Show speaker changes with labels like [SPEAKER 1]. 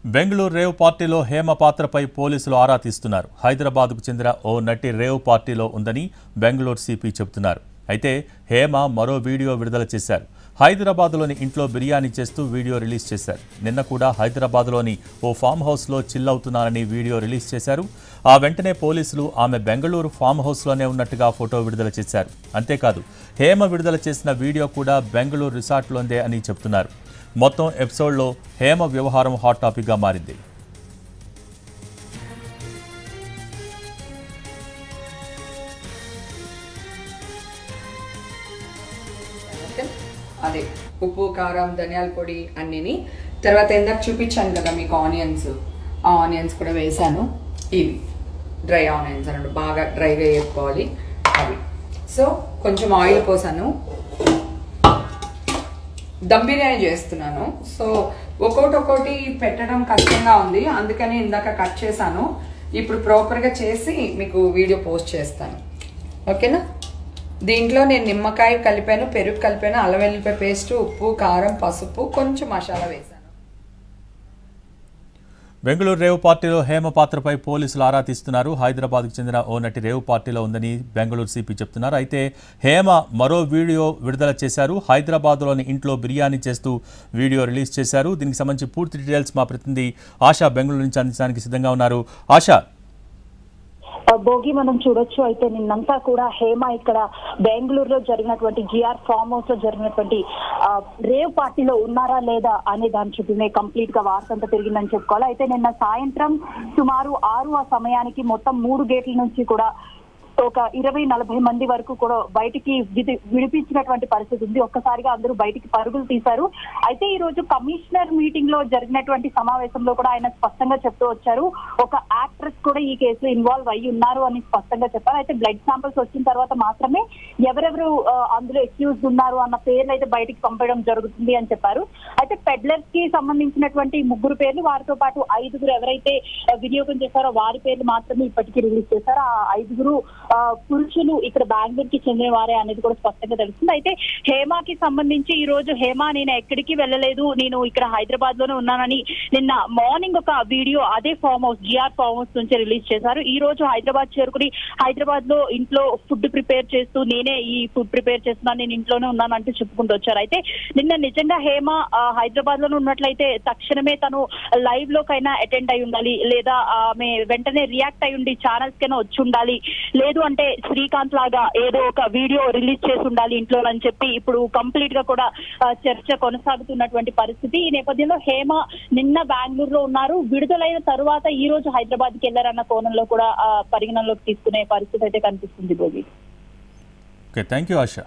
[SPEAKER 1] Bengaluru rave పార్టీలో హేమ పాత్రపై పోలీసులు ఆరా తీస్తున్నారు. హైదరాబాద్కు చెందిన ఓ నటి రేవ్ పార్టీలో ఉందని బెంగళూరు సిపి చెబుతున్నారు. అయితే హేమ మరో వీడియో విడుదల చేశారు. హైదరాబాద్లోని ఇంట్లో బిర్యానీ చేస్తూ వీడియో రిలీజ్ చేశారు. నిన్న కూడా హైదరాబాద్లోని ఓ ఫామ్ హౌస్లో చిల్ అవుతున్నారని వీడియో రిలీజ్ చేశారు. ఆ వెంటనే పోలీసులు ఆమె బెంగళూరు ఫామ్ హౌస్లోనే ఉన్నట్టుగా ఫోటో విడుదల చేశారు. అంతేకాదు హేమ విడుదల చేసిన వీడియో కూడా బెంగళూరు రిసార్ట్లోందే అని చెబుతున్నారు. మొత్తం ఎపిసోడ్లో హేమ వ్యవహారం హాట్ టాపిక్గా మారింది.
[SPEAKER 2] అదే ఉప్పు కారం ధనియాల పొడి అన్నిని తర్వాత ఇందాక చూపించాను కదా మీకు ఆనియన్స్, ఆ ఆనియన్స్ కూడా వేసాను. ఇవి డ్రై ఆనియన్స్ అన్నట్టు బాగా డ్రైగా వేసుకోవాలి అవి. సో కొంచెం ఆయిల్ పోసాను. దమ్ బిర్యానీ చేస్తున్నాను. సో ఒక్కొక్కటి పెట్టడం కష్టంగా ఉంది, అందుకని ఇందాక కట్ చేశాను. ఇప్పుడు ప్రాపర్గా చేసి మీకు వీడియో పోస్ట్ చేస్తాను. ఓకేనా? దీంట్లో నేను నిమ్మకాయ కలిపాను, పెరుగు కలిపాను, అల్లం వెల్లిపాయ పేస్ట్, ఉప్పు కారం పసుపు కొంచెం మసాలా వేసాను.
[SPEAKER 1] బెంగళూరు రేవ్ పార్టీలో హేమ పాత్రపై పోలీసులు ఆరా తీస్తున్నారు. హైదరాబాద్కు చెందిన ఓ నటి రేవ్ పార్టీలో ఉందని బెంగళూరు సిపి చెప్తున్నారు. అయితే హేమ మరో వీడియో విడుదల చేశారు. హైదరాబాద్లోని ఇంట్లో బిర్యానీ చేస్తూ వీడియో రిలీజ్ చేశారు. దీనికి సంబంధించి పూర్తి డీటెయిల్స్ మా ప్రతినిధి ఆశా బెంగళూరు నుంచి అందించడానికి సిద్ధంగా ఉన్నారు. ఆశా,
[SPEAKER 3] భోగి మనం చూడొచ్చు. అయితే నిన్నంతా కూడా హేమ ఇక్కడ బెంగళూరులో జరిగినటువంటి జిఆర్ ఫామ్ హౌస్ లో జరిగినటువంటి రేవ్ పార్టీలో ఉన్నారా లేదా అనే దాని చుట్టూనే కంప్లీట్ గా వార్త అంతా తిరిగిందని చెప్పుకోవాలి. అయితే నిన్న సాయంత్రం సుమారు 6 ఆ సమయానికి మొత్తం 3 గేట్ల నుంచి కూడా ఒక 20-40 మంది వరకు కూడా బయటికి విడిపించినటువంటి పరిస్థితి ఉంది. ఒక్కసారిగా అందరూ బయటికి పరుగులు తీశారు. అయితే ఈ రోజు కమిషనర్ మీటింగ్ లో జరిగినటువంటి సమావేశంలో కూడా ఆయన స్పష్టంగా చెప్తూ వచ్చారు, ఒక యాక్ట్రెస్ కూడా ఈ కేసులో ఇన్వాల్వ్ అయ్యి ఉన్నారు అని స్పష్టంగా చెప్పారు. అయితే బ్లడ్ శాంపిల్స్ వచ్చిన తర్వాత మాత్రమే ఎవరెవరు అందులో అక్యూజ్డ్ ఉన్నారు అన్న పేర్లు అయితే బయటికి పంపడం జరుగుతుంది అని చెప్పారు. అయితే పెడ్లర్స్ కి సంబంధించినటువంటి 3 పేర్లు, వారితో పాటు 5 ఎవరైతే వినియోగం చేశారో వారి పేర్లు మాత్రమే ఇప్పటికీ రిలీజ్ చేశారు. ఆ 5 పురుషులు ఇక్కడ బెంగళూరుకి చెందిన వారే అనేది కూడా స్పష్టంగా తెలుస్తుంది. అయితే హేమకి సంబంధించి ఈ రోజు హేమ నేను ఎక్కడికి వెళ్ళలేదు, నేను ఇక్కడ హైదరాబాద్ లోనే ఉన్నానని నిన్న మార్నింగ్ ఒక వీడియో అదే farm house GR farm house నుంచి రిలీజ్ చేశారు. ఈ రోజు హైదరాబాద్ చేరుకుని హైదరాబాద్ లో ఇంట్లో ఫుడ్ ప్రిపేర్ చేస్తూ నేనే ఈ ఫుడ్ ప్రిపేర్ చేస్తున్నాను, నేను ఇంట్లోనే ఉన్నాను అంటూ చెప్పుకుంటూ వచ్చారు. అయితే నిన్న నిజంగా హేమ హైదరాబాద్ లోనే ఉన్నట్లయితే తక్షణమే తను లైవ్ లోకైనా అటెండ్ అయి ఉండాలి, లేదా ఆమె వెంటనే రియాక్ట్ అయి ఉండి ఛానల్స్ కైనా వచ్చి ఉండాలి, లేదు అంటే శ్రీకాంత్ లాగా ఏదో ఒక వీడియో రిలీజ్ చేసి ఉండాలి ఇంట్లో అని చెప్పి ఇప్పుడు కంప్లీట్ గా కూడా చర్చ కొనసాగుతున్నటువంటి పరిస్థితి. ఈ నేపథ్యంలో హేమ నిన్న బెంగళూరులో ఉన్నారు, విడుదలైన తరువాత ఈ రోజు హైదరాబాద్ కి వెళ్లారన్న కోణంలో కూడా పరిగణనలోకి తీసుకునే పరిస్థితి అయితే కనిపిస్తుంది. Bhogi,
[SPEAKER 1] okay, thank you ASHA.